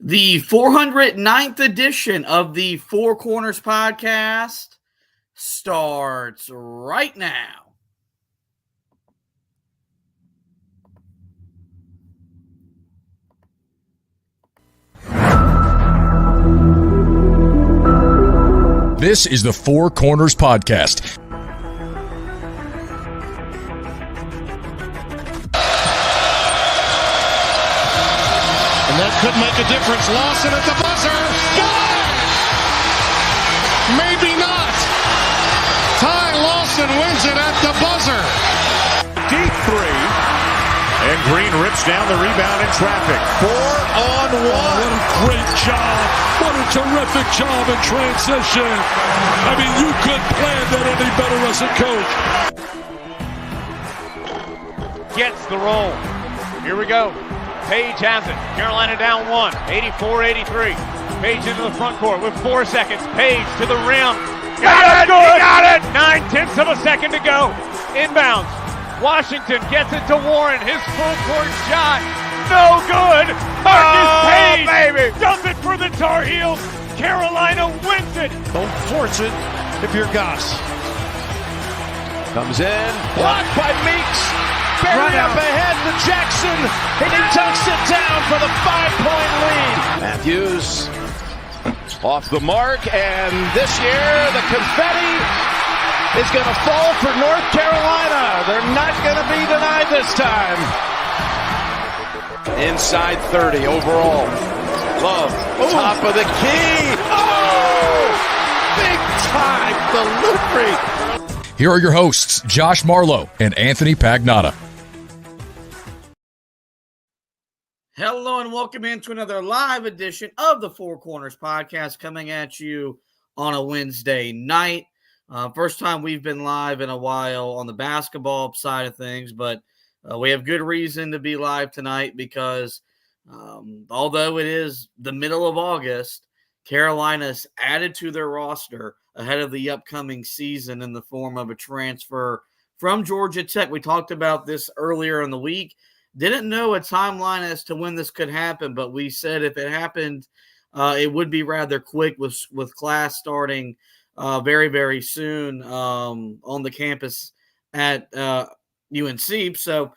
The 409th edition of the Four Corners podcast starts right now. This is the Four Corners podcast. And that could make a difference. Lawson at the buzzer. Got it! Maybe not. Ty Lawson wins it at the buzzer. Deep three. And Green rips down the rebound in traffic. 4-on-1. What a great job. What a terrific job in transition. I mean, you couldn't plan that any better as a coach. Gets the roll. Here we go. Page has it. Carolina down one. 84-83. Page into the front court with 4 seconds. Page to the rim. Got it! He got it! 9/10 of a second to go. Inbounds. Washington gets it to Warren. His full court shot. No good. Marcus Page baby. Does it for the Tar Heels. Carolina wins it. Don't force it if you're Goss. Comes in. Blocked by Meeks. Barry up ahead to Jackson, and he tucks it down for the 5-point lead. Matthews off the mark, and this year the confetti is going to fall for North Carolina. They're not going to be denied this time. Inside 30 overall. Love, top of the key. Oh! Big time delivery. Here are your hosts, Josh Marlowe and Anthony Pagnotta. Hello and welcome into another live edition of the Four Corners podcast coming at you on a Wednesday night. First time we've been live in a while on the basketball side of things, but we have good reason to be live tonight because although it is the middle of August, Carolina's added to their roster ahead of the upcoming season in the form of a transfer from Georgia Tech. We talked about this earlier in the week. Didn't know a timeline as to when this could happen, but we said if it happened, it would be rather quick with class starting very, very soon on the campus at UNC. So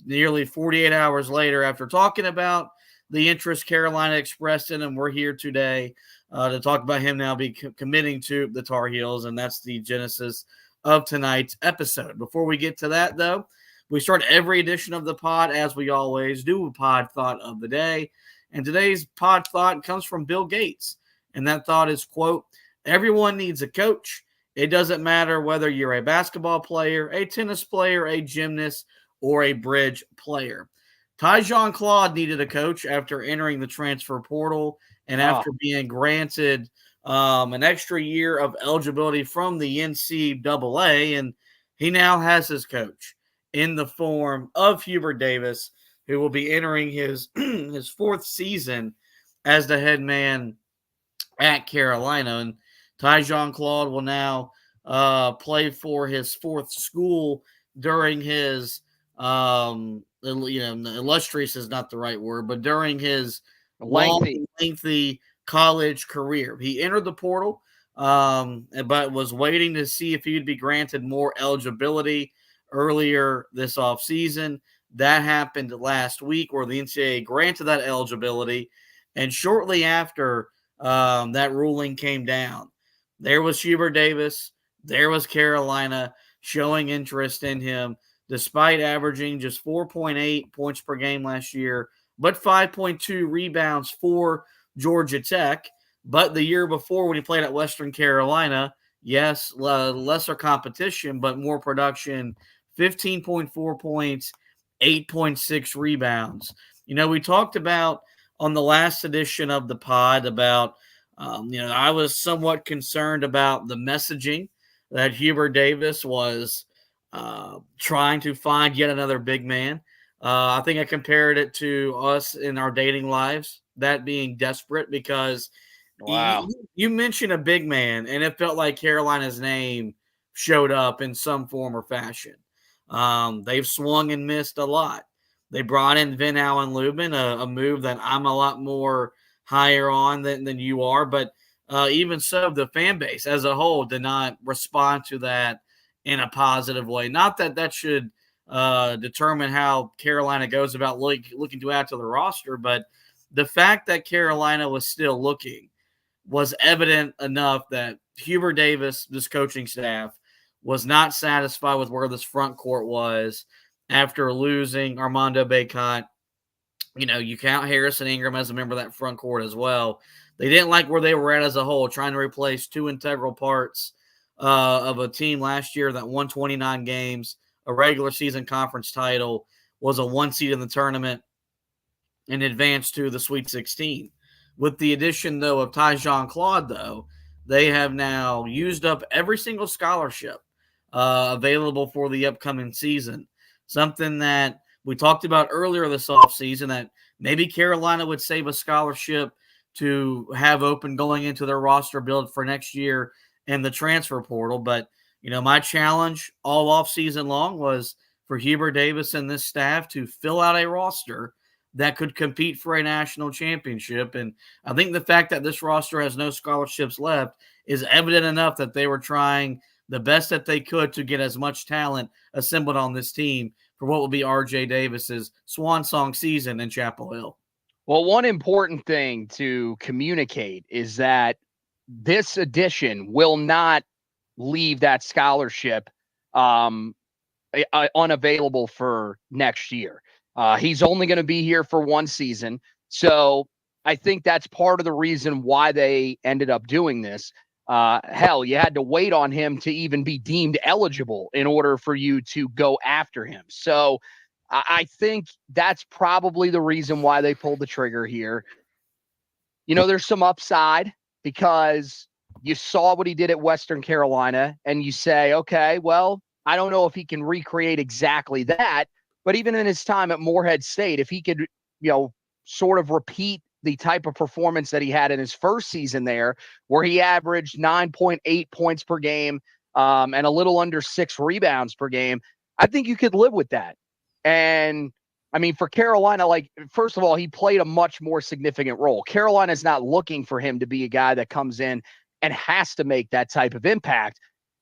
nearly 48 hours later, after talking about the interest Carolina expressed in him, we're here today to talk about him now committing to the Tar Heels, and that's the genesis of tonight's episode. Before we get to that, though, we start every edition of the pod, as we always do, a pod thought of the day. And today's pod thought comes from Bill Gates. And that thought is, quote, everyone needs a coach. It doesn't matter whether you're a basketball player, a tennis player, a gymnast, or a bridge player. Tyzhaun Claude needed a coach after entering the transfer portal and after being granted an extra year of eligibility from the NCAA. And he now has his coach in the form of Hubert Davis, who will be entering his his fourth season as the head man at Carolina. And Tyzhaun Claude will now play for his fourth school during his, illustrious is not the right word, but during his lengthy college career. He entered the portal, but was waiting to see if he would be granted more eligibility earlier this offseason. That happened last week where the NCAA granted that eligibility. And shortly after that ruling came down, there was Hubert Davis, there was Carolina showing interest in him, despite averaging just 4.8 points per game last year, but 5.2 rebounds for Georgia Tech. But the year before when he played at Western Carolina, yes, lesser competition, but more production, 15.4 points, 8.6 rebounds. You know, we talked about on the last edition of the pod about, I was somewhat concerned about the messaging that Hubert Davis was trying to find yet another big man. I think I compared it to us in our dating lives, that being desperate because you mentioned a big man and it felt like Carolina's name showed up in some form or fashion. They've swung and missed a lot. They brought in Vin Allen Lubin, a move that I'm a lot more higher on than you are. But even so, the fan base as a whole did not respond to that in a positive way. Not that that should determine how Carolina goes about looking to add to the roster, but the fact that Carolina was still looking was evident enough that Hubert Davis, this coaching staff, was not satisfied with where this front court was after losing Armando Bacot. You know, you count Harrison Ingram as a member of that front court as well. They didn't like where they were at as a whole, trying to replace two integral parts of a team last year that won 29 games, a regular season conference title, was a one seed in the tournament, and advanced to the Sweet 16. With the addition, though, of Tyzhaun Claude, though, they have now used up every single scholarship available for the upcoming season. Something that we talked about earlier this offseason, that maybe Carolina would save a scholarship to have open going into their roster build for next year in the transfer portal. But, you know, my challenge all offseason long was for Hubert Davis and this staff to fill out a roster that could compete for a national championship. And I think the fact that this roster has no scholarships left is evident enough that they were trying the best that they could to get as much talent assembled on this team for what will be RJ Davis's swan song season in Chapel Hill. Well, one important thing to communicate is that this edition will not leave that scholarship unavailable for next year. He's only going to be here for one season. So I think that's part of the reason why they ended up doing this. Hell, you had to wait on him to even be deemed eligible in order for you to go after him. So I think that's probably the reason why they pulled the trigger here. You know, there's some upside because you saw what he did at Western Carolina and you say, okay, well, I don't know if he can recreate exactly that, but even in his time at Morehead State, if he could, you know, sort of repeat the type of performance that he had in his first season there, where he averaged 9.8 points per game and a little under 6 rebounds per game, I think you could live with that. And I mean, for Carolina, like, first of all, he played a much more significant role. Carolina's not looking for him to be a guy that comes in and has to make that type of impact.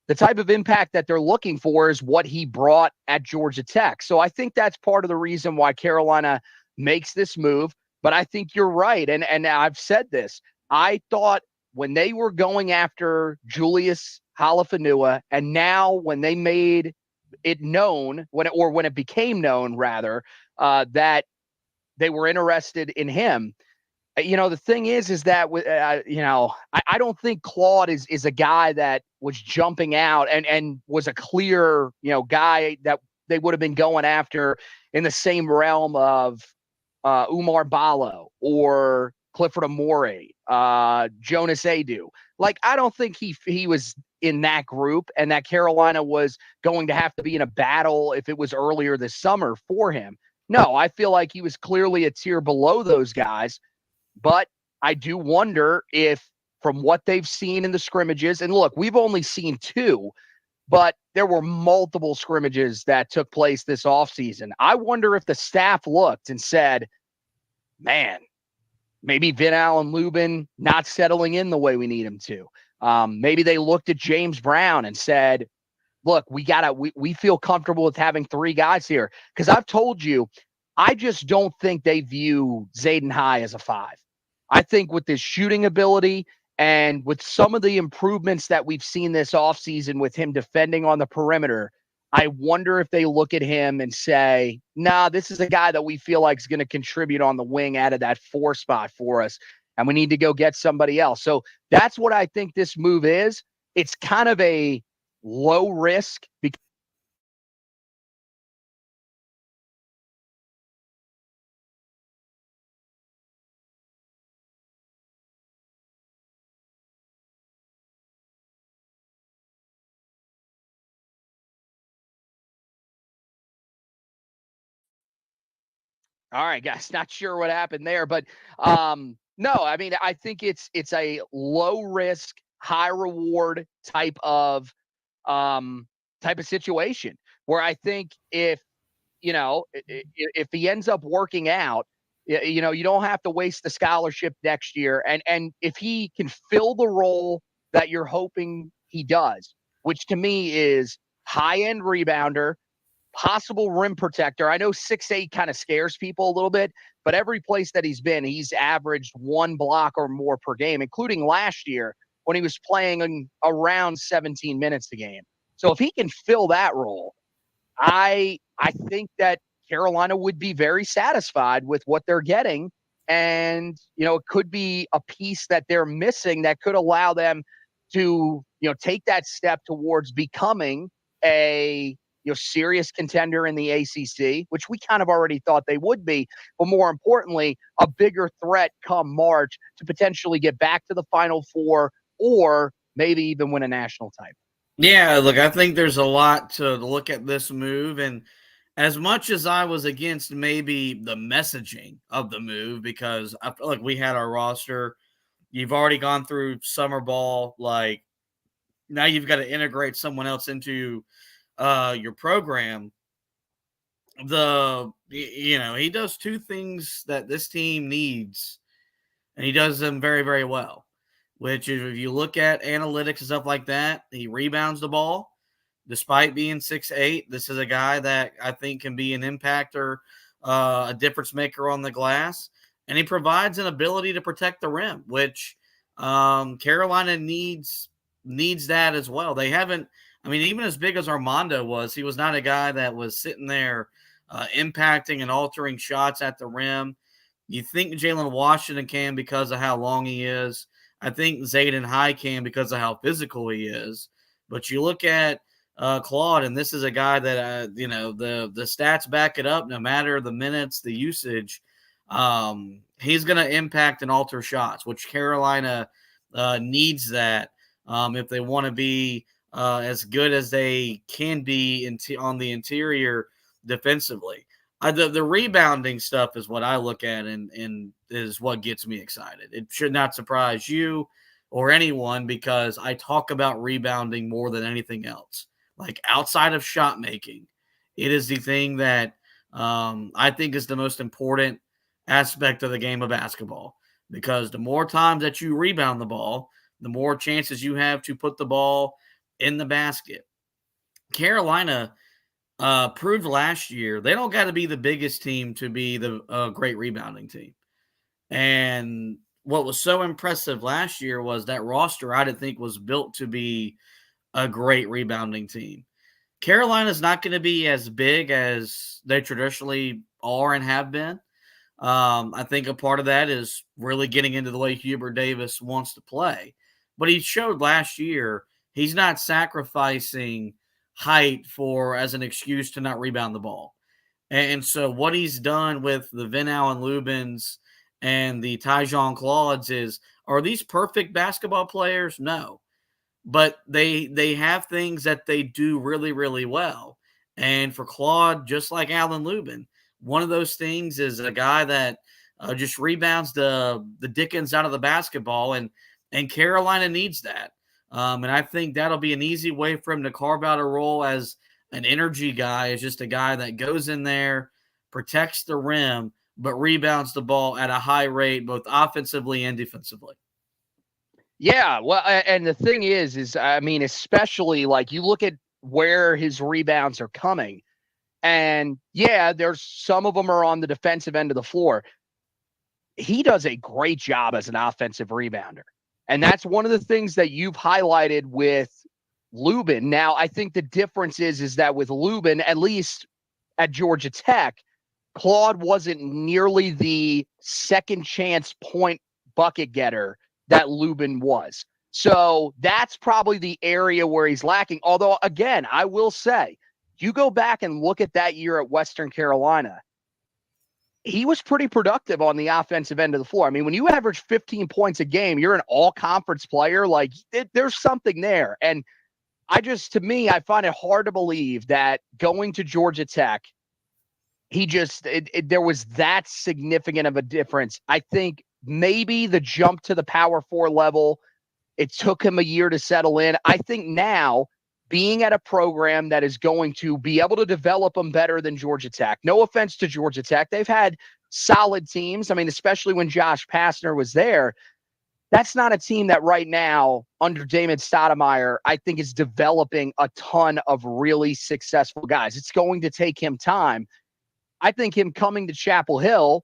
The type of impact that they're looking for is what he brought at Georgia Tech. So I think that's part of the reason why Carolina makes this move. But I think you're right. And I've said this. I thought when they were going after Julius Halafanua, and now when they made it known, when it became known, rather, that they were interested in him, you know, the thing is that, you know, I don't think Claude is a guy that was jumping out and was a clear, you know, guy that they would have been going after in the same realm of Umar Ballo or Clifford Amore, Jonas Adu. Like, I don't think he was in that group, and that Carolina was going to have to be in a battle if it was earlier this summer for him. No, I feel like he was clearly a tier below those guys. But I do wonder if, from what they've seen in the scrimmages, and look, we've only seen 2, but there were multiple scrimmages that took place this offseason. I wonder if the staff looked and said, man, maybe Vin Allen Lubin not settling in the way we need him to. Maybe they looked at James Brown and said, look, we feel comfortable with having 3 guys here. Because I've told you, I just don't think they view Zayden High as a 5. I think with his shooting ability and with some of the improvements that we've seen this offseason with him defending on the perimeter, I wonder if they look at him and say, nah, this is a guy that we feel like is going to contribute on the wing out of that 4 spot for us, and we need to go get somebody else. So that's what I think this move is. It's kind of a low risk because all right, guys, not sure what happened there, but no, I mean, I think it's a low risk, high reward type of situation where I think if if he ends up working out, you don't have to waste the scholarship next year. And if he can fill the role that you're hoping he does, which to me is high-end rebounder, possible rim protector. I know 6'8" kind of scares people a little bit, but every place that he's been, he's averaged 1 block or more per game, including last year when he was playing around 17 minutes a game. So if he can fill that role, I think that Carolina would be very satisfied with what they're getting. And, it could be a piece that they're missing that could allow them to, take that step towards becoming a serious contender in the ACC, which we kind of already thought they would be, but more importantly, a bigger threat come March to potentially get back to the Final Four or maybe even win a national title. Yeah, look, I think there's a lot to look at this move, and as much as I was against maybe the messaging of the move, because I feel like we had our roster, you've already gone through summer ball, like now you've got to integrate someone else into your program. He does two things that this team needs, and he does them very, very well, which is if you look at analytics and stuff like that, he rebounds the ball. Despite being 6'8", this is a guy that I think can be an impactor, a difference maker on the glass, and he provides an ability to protect the rim, which Carolina needs that as well. They haven't – even as big as Armando was, he was not a guy that was sitting there impacting and altering shots at the rim. You think Jalen Washington can because of how long he is. I think Zayden High can because of how physical he is. But you look at Claude, and this is a guy that, the stats back it up, no matter the minutes, the usage. He's going to impact and alter shots, which Carolina needs that if they want to be as good as they can be on the interior defensively. The rebounding stuff is what I look at and is what gets me excited. It should not surprise you or anyone because I talk about rebounding more than anything else. Like outside of shot making, it is the thing that I think is the most important aspect of the game of basketball because the more times that you rebound the ball, the more chances you have to put the ball in the basket. Carolina proved last year they don't got to be the biggest team to be the great rebounding team. And what was so impressive last year was that roster I didn't think was built to be a great rebounding team. Carolina's not going to be as big as they traditionally are and have been. I think a part of that is really getting into the way Hubert Davis wants to play. But he showed last year he's not sacrificing height as an excuse to not rebound the ball. And so what he's done with the Van Allen Lubins and the Tyzhaun Claudes are these perfect basketball players? No. But they have things that they do really, really well. And for Claude, just like Allen Lubin, one of those things is a guy that just rebounds the dickens out of the basketball, and Carolina needs that. And I think that'll be an easy way for him to carve out a role as an energy guy, as just a guy that goes in there, protects the rim, but rebounds the ball at a high rate, both offensively and defensively. Yeah, well, and the thing is especially like you look at where his rebounds are coming, and yeah, there's some of them are on the defensive end of the floor. He does a great job as an offensive rebounder. And that's one of the things that you've highlighted with Lubin. Now, I think the difference is that with Lubin, at least at Georgia Tech, Claude wasn't nearly the second chance point bucket getter that Lubin was. So that's probably the area where he's lacking. Although, again, I will say, you go back and look at that year at Western Carolina, he was pretty productive on the offensive end of the floor. When you average 15 points a game, you're an all-conference player. Like, there's something there. And to me, I find it hard to believe that going to Georgia Tech, there was that significant of a difference. I think maybe the jump to the Power 4 level, it took him a year to settle in. I think now, being at a program that is going to be able to develop them better than Georgia Tech. No offense to Georgia Tech. They've had solid teams. I mean, especially when Josh Pastner was there. That's not a team that right now, under David Stoudemire, I think is developing a ton of really successful guys. It's going to take him time. I think him coming to Chapel Hill,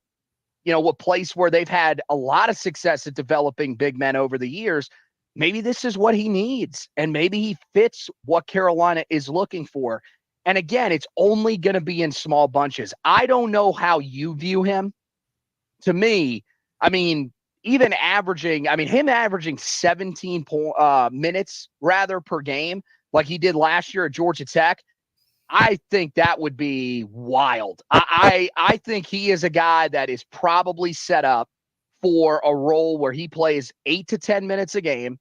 a place where they've had a lot of success at developing big men over the years, maybe this is what he needs, and maybe he fits what Carolina is looking for. And again, it's only going to be in small bunches. I don't know how you view him. To me, I mean, even him averaging 17 minutes rather per game, like he did last year at Georgia Tech, I think that would be wild. I think he is a guy that is probably set up for a role where he plays 8 to 10 minutes a game.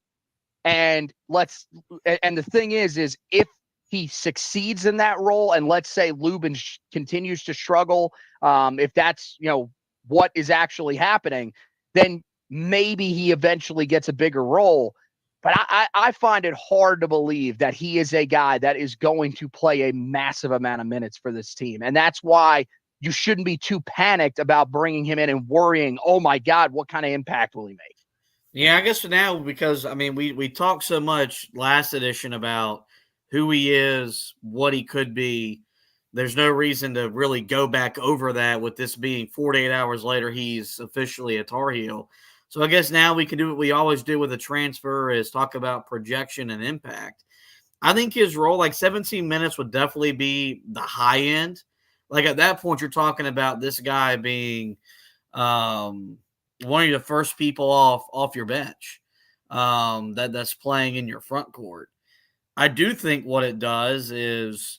And the thing is if he succeeds in that role, and let's say Lubin continues to struggle, if that's, what is actually happening, then maybe he eventually gets a bigger role. But I find it hard to believe that he is a guy that is going to play a massive amount of minutes for this team. And that's why you shouldn't be too panicked about bringing him in and worrying, oh my God, what kind of impact will he make? Yeah, I guess for now, because, we talked so much last edition about who he is, what he could be. There's no reason to really go back over that with this being 48 hours later, he's officially a Tar Heel. So I guess now we can do what we always do with a transfer, is talk about projection and impact. I think his role, like 17 minutes, would definitely be the high end. Like at that point, you're talking about this guy being one of the first people off your bench that's playing in your front court. I do think what it does is,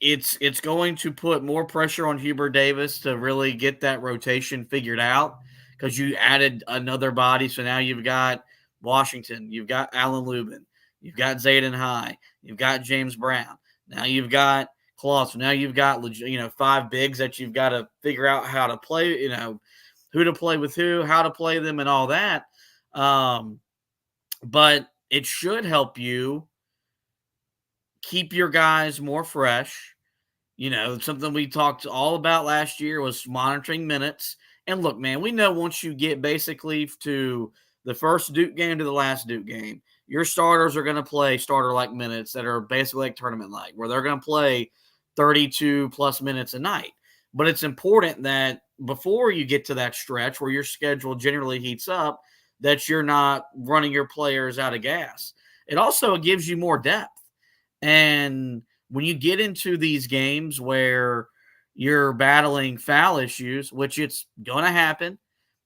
it's going to put more pressure on Hubert Davis to really get that rotation figured out, because you added another body. So now you've got Washington, you've got Alan Lubin, you've got Zayden High, you've got James Brown. Now you've got Claude. So now you've got 5 bigs that you've got to figure out how to play, who to play with who, how to play them, and all that. But it should help you keep your guys more fresh. Something we talked all about last year was monitoring minutes. And look, man, we know once you get basically to the first Duke game to the last Duke game, your starters are going to play starter-like minutes that are basically like tournament-like, where they're going to play 32-plus minutes a night. But it's important that before you get to that stretch where your schedule generally heats up, that you're not running your players out of gas. It also gives you more depth. And when you get into these games where you're battling foul issues, which it's going to happen,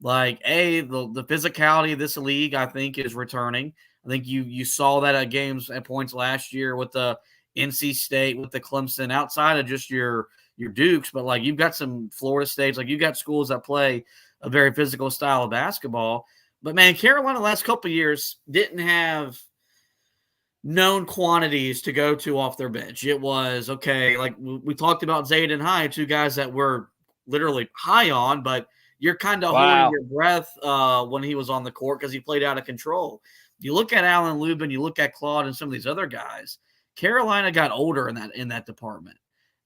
like the physicality of this league, I think, is returning. I think you saw that at games at points last year with the NC State, with the Clemson, outside of just your Dukes, but like you've got some Florida States, like you've got schools that play a very physical style of basketball. But man, Carolina the last couple of years didn't have known quantities to go to off their bench. It was, okay, like we talked about Zayden High, 2 guys that were literally high on, but you're kind of holding your breath when he was on the court because he played out of control. You look at Alan Lubin, you look at Claude and some of these other guys, Carolina got older in that department.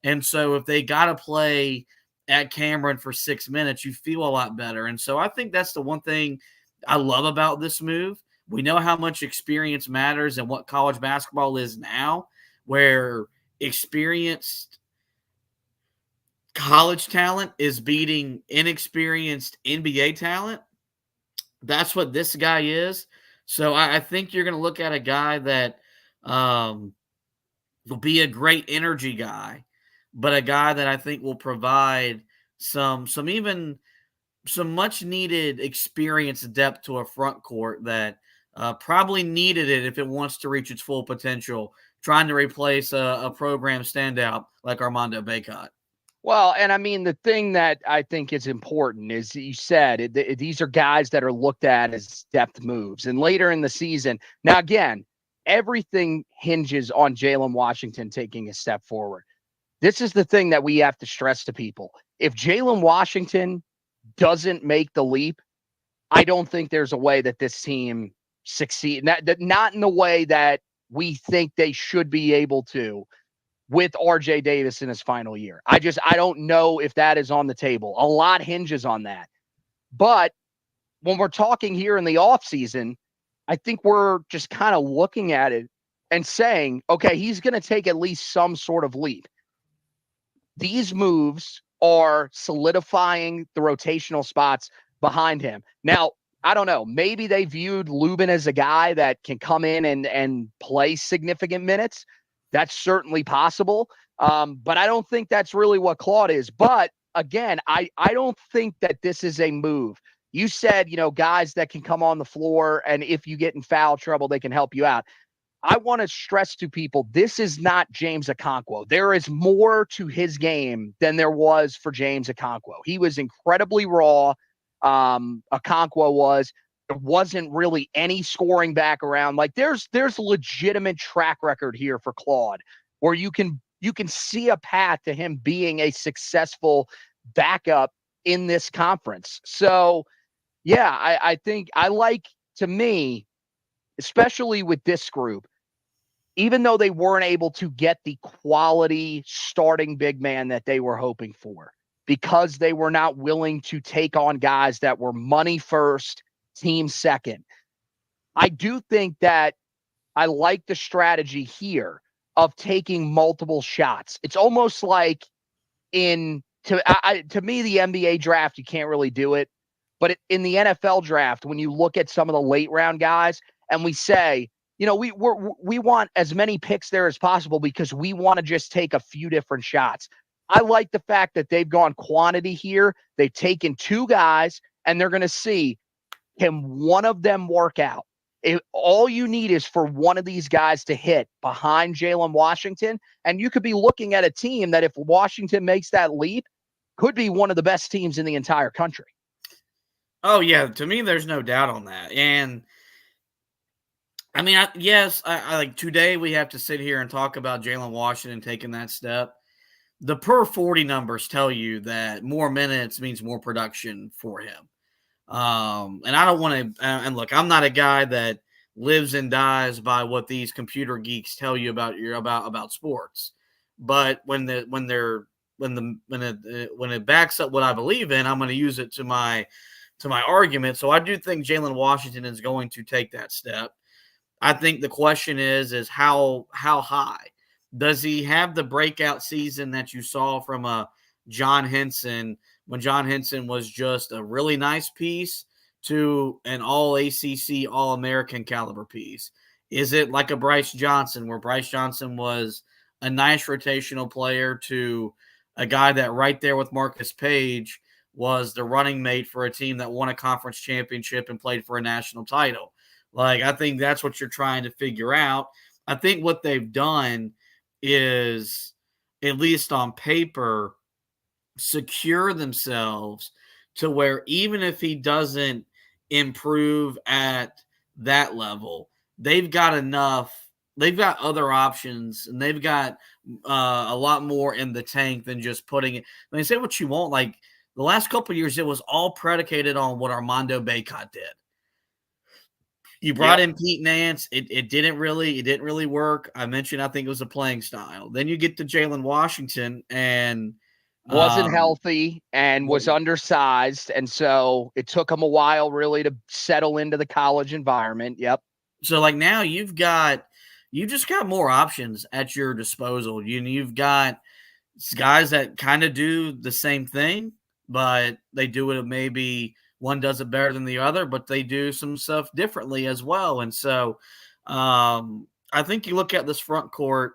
And so if they got to play at Cameron for 6 minutes, you feel a lot better. And so I think that's the one thing I love about this move. We know how much experience matters and what college basketball is now, where experienced college talent is beating inexperienced NBA talent. That's what this guy is. So I think you're going to look at a guy that will be a great energy guy, but a guy that I think will provide some much needed experience depth to a front court that probably needed it if it wants to reach its full potential, trying to replace a program standout like Armando Bacot. Well, and I mean, the thing that I think is important is you said these are guys that are looked at as depth moves. And later in the season, now again, everything hinges on Jalen Washington taking a step forward. This is the thing that we have to stress to people. If Jalen Washington doesn't make the leap, I don't think there's a way that this team succeed. Not in the way that we think they should be able to with RJ Davis in his final year. I don't know if that is on the table. A lot hinges on that. But when we're talking here in the offseason, I think we're just kind of looking at it and saying, okay, he's going to take at least some sort of leap. These moves are solidifying the rotational spots behind him. Now, I don't know. Maybe they viewed Lubin as a guy that can come in and play significant minutes. That's certainly possible. But I don't think that's really what Claude is. But again, I don't think that this is a move. You said, guys that can come on the floor, and if you get in foul trouble, they can help you out. I want to stress to people, this is not James Okonkwo. There is more to his game than there was for James Okonkwo. He was incredibly raw. Okonkwo was. There wasn't really any scoring back around. Like there's legitimate track record here for Claude where you can see a path to him being a successful backup in this conference. So yeah, I think to me, especially with this group, even though they weren't able to get the quality starting big man that they were hoping for, because they were not willing to take on guys that were money first, team second. I do think that I like the strategy here of taking multiple shots. It's almost like to me, the NBA draft, you can't really do it. But in the NFL draft, when you look at some of the late round guys and we say, we want as many picks there as possible because we want to just take a few different shots. I like the fact that they've gone quantity here. They've taken two guys and they're going to see, can one of them work out? All you need is for one of these guys to hit behind Jalen Washington, and you could be looking at a team that if Washington makes that leap, could be one of the best teams in the entire country. Oh, yeah. To me, there's no doubt on that. And I mean, I like today we have to sit here and talk about Jalen Washington taking that step. The per 40 numbers tell you that more minutes means more production for him. And I don't want to, and look, I'm not a guy that lives and dies by what these computer geeks tell you about sports. But when it backs up what I believe in, I'm going to use it to my argument. So I do think Jalen Washington is going to take that step. I think the question is how high? Does he have the breakout season that you saw from a John Henson when John Henson was just a really nice piece to an all-ACC, all-American caliber piece? Is it like a Bryce Johnson where Bryce Johnson was a nice rotational player to a guy that right there with Marcus Page was the running mate for a team that won a conference championship and played for a national title? Like, I think that's what you're trying to figure out. I think what they've done is, at least on paper, secure themselves to where even if he doesn't improve at that level, they've got enough. They've got other options, and they've got a lot more in the tank than just putting it. I mean, say what you want. Like, the last couple of years, it was all predicated on what Armando Bacot did. You brought in Pete Nance. It didn't really work. I mentioned I think it was a playing style. Then you get to Jalen Washington and wasn't healthy and was undersized, and so it took him a while really to settle into the college environment. Yep. So like now you just got more options at your disposal. You've got guys that kind of do the same thing, but they do it maybe. One does it better than the other, but they do some stuff differently as well. And so I think you look at this front court,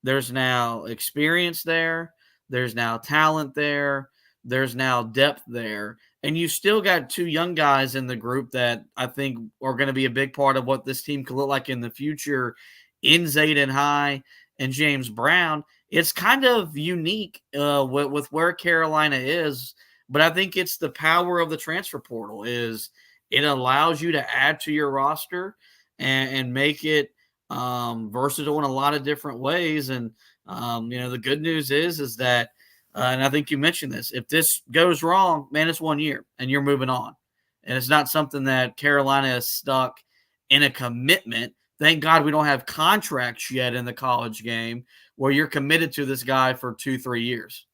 there's now experience there. There's now talent there. There's now depth there. And you still got two young guys in the group that I think are going to be a big part of what this team could look like in the future in Zayden High and James Brown. It's kind of unique with where Carolina is. But I think it's the power of the transfer portal is it allows you to add to your roster and make it versatile in a lot of different ways. And, the good news is that, and I think you mentioned this, if this goes wrong, man, it's 1 year and you're moving on. And it's not something that Carolina is stuck and a commitment. Thank God we don't have contracts yet in the college game where you're committed to this guy for 2-3 years.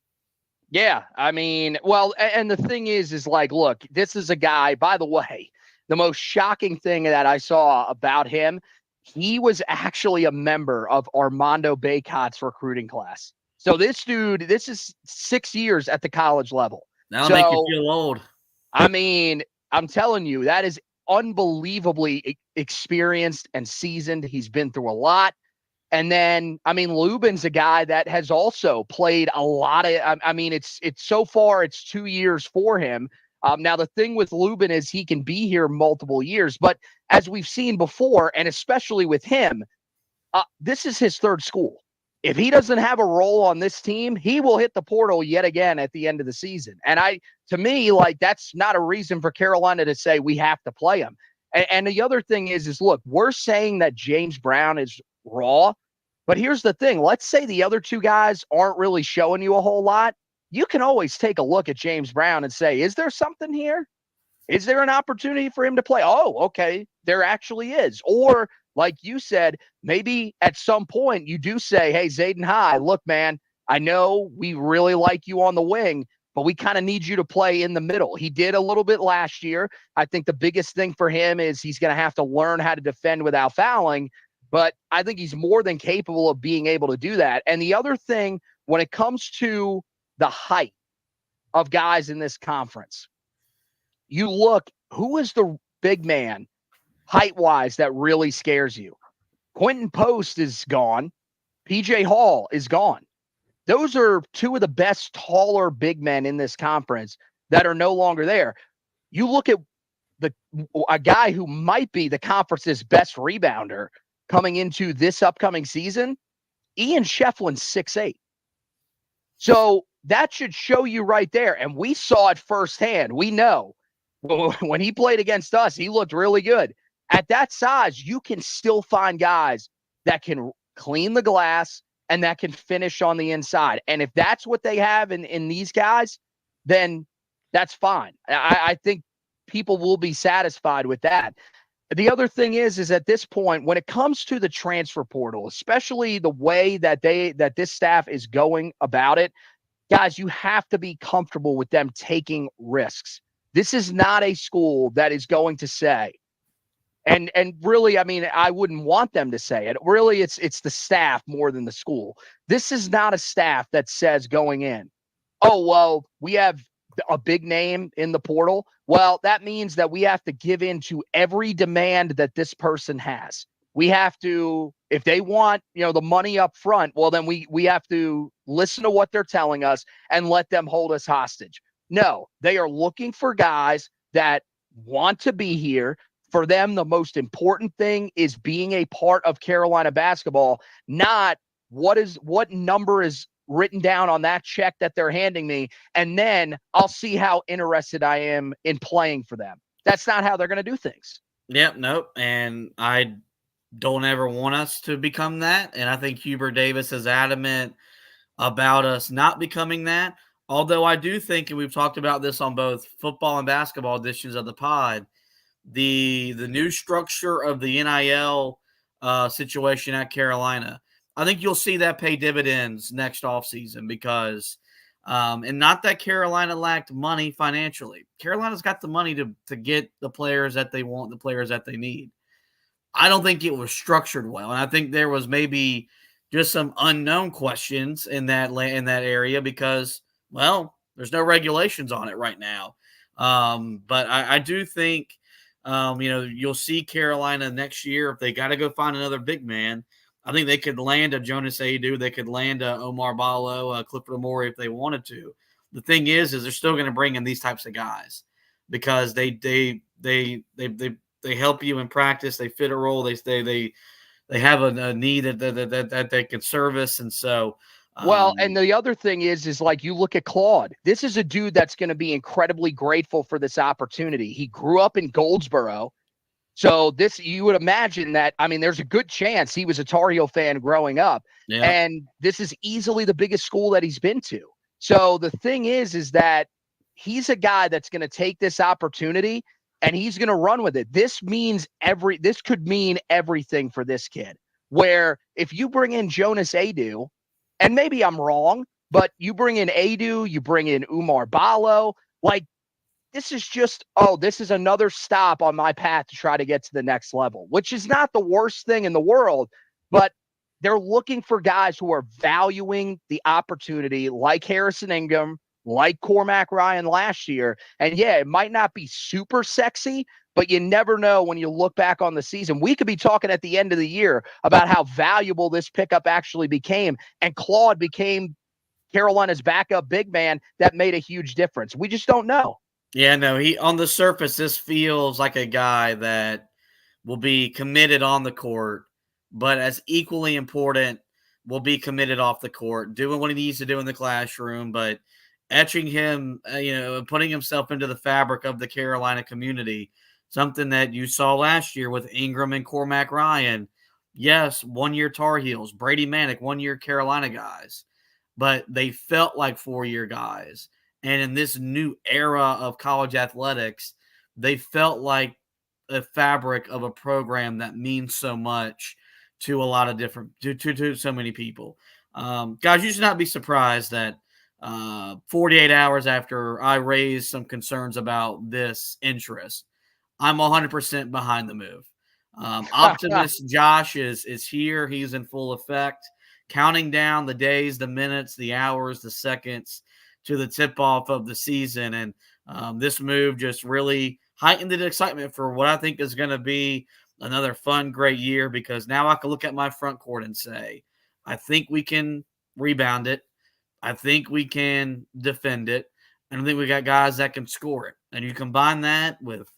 Yeah, I mean, well, and the thing is like, look, this is a guy, by the way, the most shocking thing that I saw about him, he was actually a member of Armando Bacot's recruiting class. So this dude, this is 6 years at the college level. That'll make you feel old. I mean, I'm telling you, that is unbelievably experienced and seasoned. He's been through a lot. And then, I mean, Lubin's a guy that has also played a lot of, I mean, it's so far, it's 2 years for him. Now, the thing with Lubin is he can be here multiple years, but as we've seen before, and especially with him, this is his third school. If he doesn't have a role on this team, he will hit the portal yet again at the end of the season. And to me, like, that's not a reason for Carolina to say we have to play him. And the other thing is look, we're saying that James Brown is raw, but here's the thing. Let's say the other two guys aren't really showing you a whole lot. You can always take a look at James Brown and say, is there something here? Is there an opportunity for him to play? Oh, okay, there actually is. Or like you said, maybe at some point you do say, hey, Zayden High, look, man, I know we really like you on the wing, but we kind of need you to play in the middle. He did a little bit last year. I think the biggest thing for him is he's going to have to learn how to defend without fouling, but I think he's more than capable of being able to do that. And the other thing, when it comes to the height of guys in this conference, you look, who is the big man height-wise that really scares you? Quentin Post is gone. PJ Hall is gone. Those are two of the best taller big men in this conference that are no longer there. You look at a guy who might be the conference's best rebounder coming into this upcoming season, Ian Shefflin's 6'8". So that should show you right there. And we saw it firsthand. We know when he played against us, he looked really good. At that size, you can still find guys that can clean the glass and that can finish on the inside. And if that's what they have in these guys, then that's fine. I think people will be satisfied with that. The other thing is at this point, when it comes to the transfer portal, especially the way that this staff is going about it, guys, you have to be comfortable with them taking risks. This is not a school that is going to say, and really, I mean, I wouldn't want them to say it. Really, it's the staff more than the school. This is not a staff that says going in, oh, well, we have a big name in the portal. Well, that means that we have to give in to every demand that this person has. We have to, if they want, the money up front, well, then we have to listen to what they're telling us and let them hold us hostage. No, they are looking for guys that want to be here. For them, the most important thing is being a part of Carolina basketball, not what number is written down on that check that they're handing me, and then I'll see how interested I am in playing for them. That's not how they're going to do things. Yep, nope. And I don't ever want us to become that. And I think Hubert Davis is adamant about us not becoming that. Although I do think, and we've talked about this on both football and basketball editions of the pod, the new structure of the NIL situation at Carolina, I think you'll see that pay dividends next offseason because and not that Carolina lacked money financially. Carolina's got the money to get the players that they want, the players that they need. I don't think it was structured well. And I think there was maybe just some unknown questions in that area because, well, there's no regulations on it right now. But I do think, you'll see Carolina next year if they got to go find another big man. I think they could land a Jonas Adu. They could land a Omar Ballo, Clifford Amore if they wanted to. The thing is they're still going to bring in these types of guys because they help you in practice. They fit a role. They have a need that they can service, and so. Well, and the other thing is like you look at Claude. This is a dude that's going to be incredibly grateful for this opportunity. He grew up in Goldsboro. So you would imagine that, I mean, there's a good chance he was a Tar Heel fan growing up. Yeah. And this is easily the biggest school that he's been to. So the thing is that he's a guy that's going to take this opportunity and he's going to run with it. This could mean everything for this kid, where if you bring in Jonas Adu, and maybe I'm wrong, but you bring in Adu, you bring in Umar Balo, like this is another stop on my path to try to get to the next level, which is not the worst thing in the world, but they're looking for guys who are valuing the opportunity, like Harrison Ingram, like Cormac Ryan last year. And yeah, it might not be super sexy, but you never know when you look back on the season. We could be talking at the end of the year about how valuable this pickup actually became, and Claude became Carolina's backup big man that made a huge difference. We just don't know. Yeah, no, he on the surface, this feels like a guy that will be committed on the court, but as equally important, will be committed off the court, doing what he needs to do in the classroom, but etching him, putting himself into the fabric of the Carolina community, something that you saw last year with Ingram and Cormac Ryan. Yes, 1-year Tar Heels, Brady Manick, 1-year Carolina guys, but they felt like 4-year guys. And in this new era of college athletics, they felt like a fabric of a program that means so much to a lot of different, to so many people. Guys, you should not be surprised that 48 hours after I raised some concerns about this interest, I'm 100% behind the move. Optimist Josh is here. He's in full effect, counting down the days, the minutes, the hours, the seconds to the tip-off of the season. And this move just really heightened the excitement for what I think is going to be another fun, great year, because now I can look at my front court and say, I think we can rebound it. I think we can defend it. And I think we got guys that can score it. And you combine that with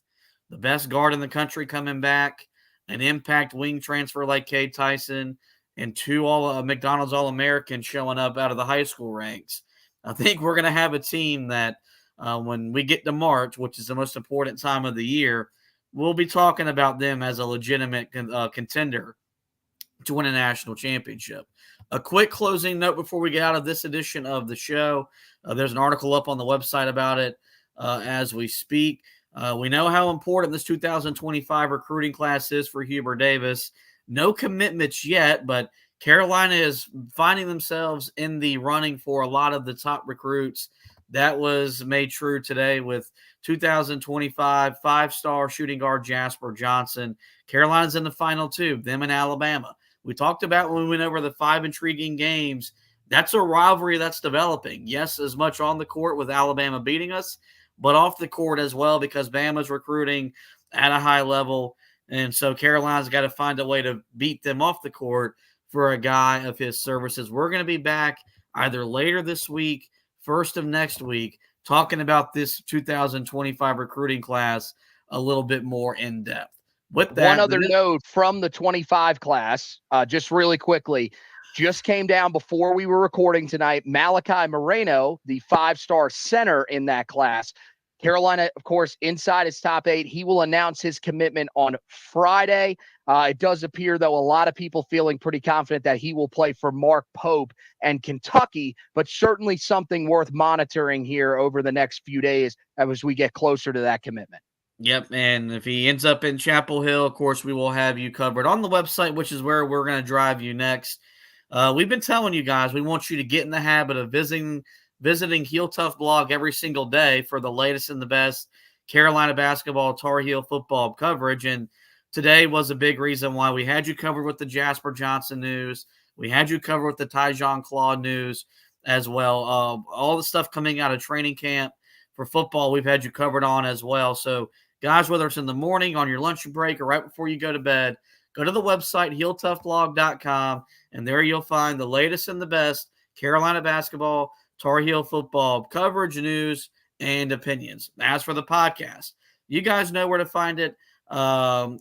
the best guard in the country coming back, an impact wing transfer like Cade Tyson, and 2 McDonald's All-Americans showing up out of the high school ranks. I think we're going to have a team that when we get to March, which is the most important time of the year, we'll be talking about them as a legitimate contender to win a national championship. A quick closing note before we get out of this edition of the show. There's an article up on the website about it as we speak. We know how important this 2025 recruiting class is for Hubert Davis. No commitments yet, but Carolina is finding themselves in the running for a lot of the top recruits. That was made true today with 2025 5-star shooting guard Jasper Johnson. Carolina's in the final 2, them and Alabama. We talked about when we went over the 5 intriguing games. That's a rivalry that's developing. Yes, as much on the court with Alabama beating us, but off the court as well, because Bama's recruiting at a high level. And so Carolina's got to find a way to beat them off the court for a guy of his services. We're going to be back either later this week, first of next week, talking about this 2025 recruiting class a little bit more in depth. With that, one other note from the 25 class, just really quickly, just came down before we were recording tonight. Malachi Moreno, the 5-star center in that class, Carolina, of course, inside his top 8. He will announce his commitment on Friday. It does appear, though, a lot of people feeling pretty confident that he will play for Mark Pope and Kentucky, but certainly something worth monitoring here over the next few days as we get closer to that commitment. Yep, and if he ends up in Chapel Hill, of course, we will have you covered on the website, which is where we're going to drive you next. We've been telling you guys, we want you to get in the habit of visiting Heel Tough blog every single day for the latest and the best Carolina basketball, Tar Heel football coverage. And today was a big reason why we had you covered with the Jasper Johnson news. We had you covered with the Tyzhaun Claude news as well. All the stuff coming out of training camp for football, we've had you covered on as well. So, guys, whether it's in the morning, on your lunch break, or right before you go to bed, go to the website, HeelToughBlog.com, and there you'll find the latest and the best Carolina basketball, Tar Heel football coverage, news, and opinions. As for the podcast, you guys know where to find it. We're on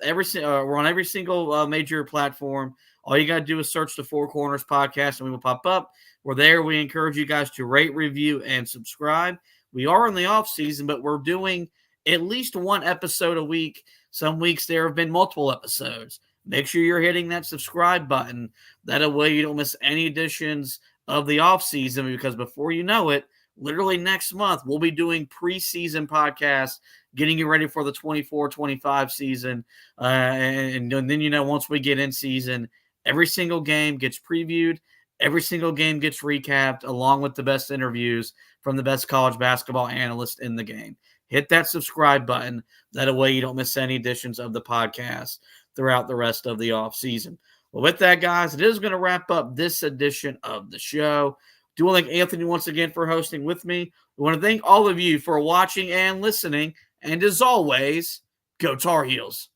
every single major platform. All you got to do is search the Four Corners Podcast, and we will pop up. We're there. We encourage you guys to rate, review, and subscribe. We are in the off season, but we're doing at least one episode a week. Some weeks there have been multiple episodes. Make sure you're hitting that subscribe button. That way you don't miss any editions of the off season, because before you know it, literally next month, we'll be doing preseason podcasts, getting you ready for the 24-25 season. And then, once we get in season, every single game gets previewed. Every single game gets recapped along with the best interviews from the best college basketball analysts in the game. Hit that subscribe button. That way you don't miss any editions of the podcast throughout the rest of the offseason. Well, with that, guys, it is going to wrap up this edition of the show. Do want to thank Anthony once again for hosting with me. We want to thank all of you for watching and listening. And as always, go Tar Heels.